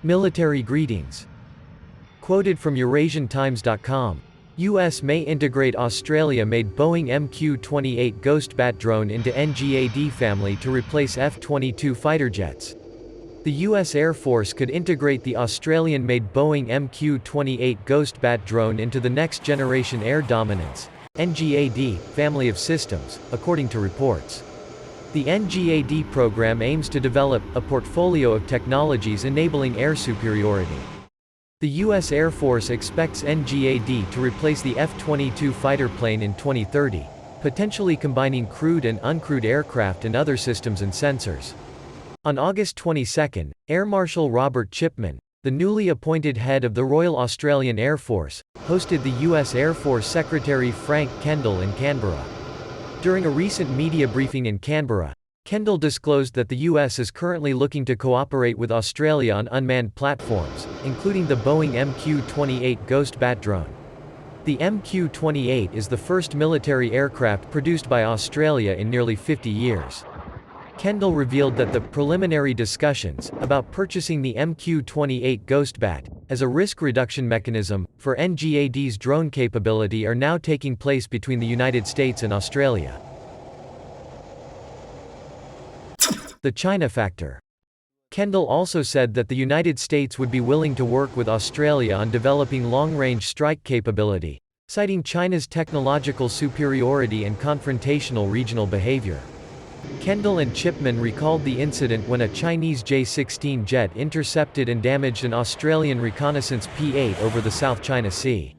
Military greetings. Quoted from EurasianTimes.com. U.S. may integrate Australia-made Boeing MQ-28 Ghost Bat drone into NGAD family to replace F-22 fighter jets. The U.S. Air Force could integrate the Australian-made Boeing MQ-28 Ghost Bat drone into the Next Generation Air Dominance (NGAD) family of systems, according to reports. The NGAD program aims to develop a portfolio of technologies enabling air superiority. The U.S. Air Force expects NGAD to replace the F-22 fighter plane in 2030, potentially combining crewed and uncrewed aircraft and other systems and sensors. On August 22, Air Marshal Robert Chipman, the newly appointed head of the Royal Australian Air Force, hosted the U.S. Air Force Secretary Frank Kendall in Canberra. During a recent media briefing in Canberra, Kendall disclosed that the U.S. is currently looking to cooperate with Australia on unmanned platforms, including the Boeing MQ-28 Ghost Bat drone. The MQ-28 is the first military aircraft produced by Australia in nearly 50 years. Kendall revealed that the preliminary discussions about purchasing the MQ-28 Ghost Bat as a risk reduction mechanism for NGAD's drone capability are now taking place between the United States and Australia. The China factor. Kendall also said that the United States would be willing to work with Australia on developing long-range strike capability, citing China's technological superiority and confrontational regional behavior. Kendall and Chipman recalled the incident when a Chinese J-16 jet intercepted and damaged an Australian reconnaissance P-8 over the South China Sea.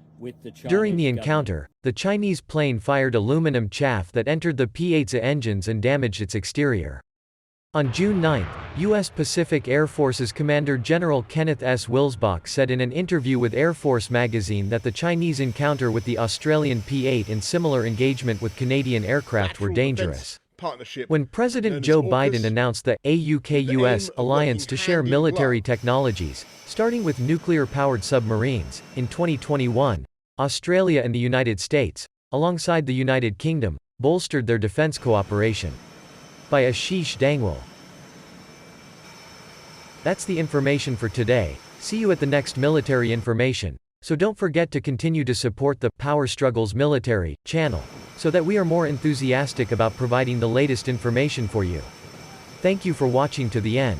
During the encounter, the Chinese plane fired aluminum chaff that entered the P-8's engines and damaged its exterior. On June 9, U.S. Pacific Air Force's Commander General Kenneth S. Wilsbach said in an interview with Air Force magazine that the Chinese encounter with the Australian P-8 and similar engagement with Canadian aircraft were dangerous. When President Joe Biden announced the AUKUS alliance to share military technologies, starting with nuclear-powered submarines, in 2021, Australia and the United States, alongside the United Kingdom, bolstered their defense cooperation. By Ashish Dangwal. That's the information for today. See you at the next military information. So don't forget to continue to support the Power Struggles Military channel, so that we are more enthusiastic about providing the latest information for you. Thank you for watching to the end.